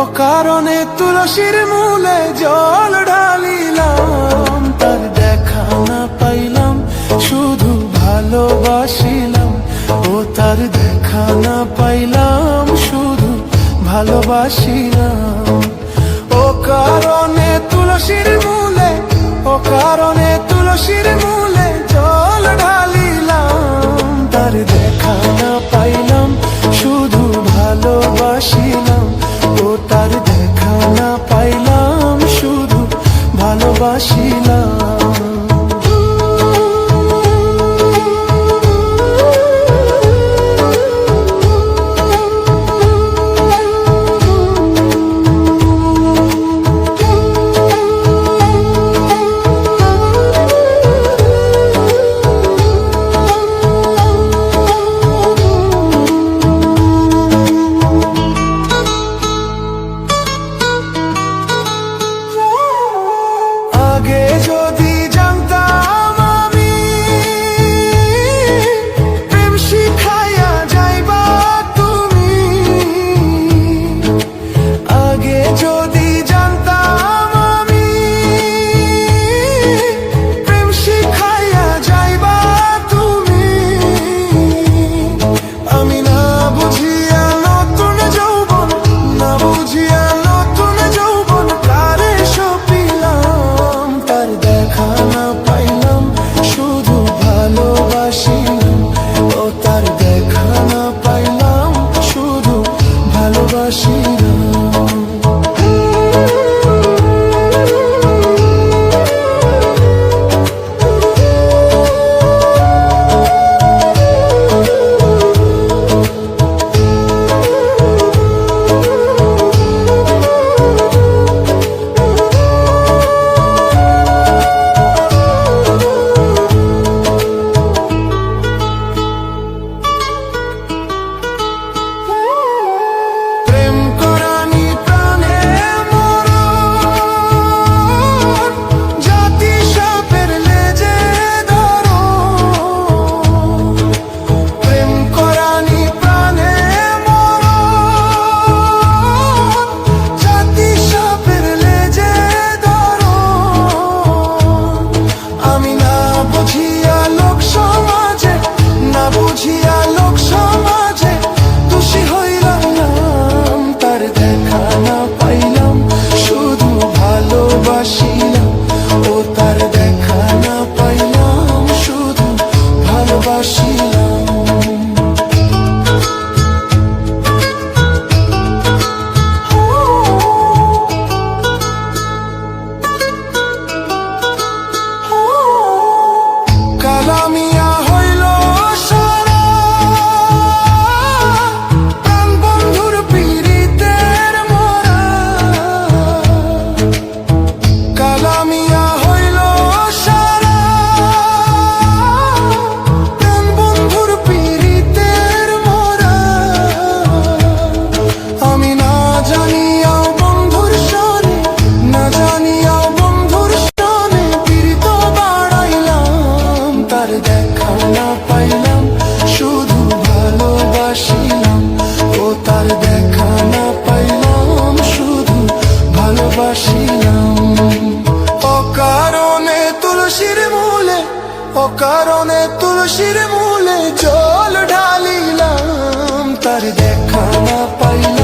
অকারণে তুলসীর মূলে জল ঢালিলাম, তার দেখা না পাইলাম শুধু ভালোবাসিলাম। ও তার দেখা না পাইলাম শুধু ভালোবাসিলাম। অকারণে তুলসীর মূলে, অকারণে তুলসীর মূলে জল ঢালিলাম, তার দেখা না পাইলাম শুধু ভালোবাসিলাম। ও তার দেখা না পাইলাম শুধু ভালোবাসিলাম। আগে যদি জানতাম আমি প্রেম শিখাইয়া যাইবা তুমি, আগে যদি জানতাম আমি প্রেম শিখাইয়া যাইবা তুমি, আমি না বুঝিয়া নতুন যৌবন, না বুঝিয়া নতুন যৌবন কারে সপিলাম, তার দেখা না পাইলাম শুধু ভালোবাসিলাম। ও তার দেখা না পাইলাম শুধু ভালোবাসিলাম। ও তার দেখা না পাইলাম শুধু ভালোবাসিলাম। কালামিয়া হইল সারা প্রাণ বন্ধুর পীড়িতের মরা, কালামিয়া হইল সারা প্রাণ বন্ধুর পীড়িতের মরা, আমি না জানিয়াও বন্ধুর সনে, না জানিয়াও বন্ধুর সনে পীড়িত বাড়াইলাম, তার দেখা না পাইলাম শুধু ভালোবাসিলাম। ও তার দেখা না পাইলাম শুধু ভালোবাসিলাম। অকারণে তুলসীর মূলে, অকারণে তুলসীর মূলে জল ঢালিলাম, তার দেখা না পাইলাম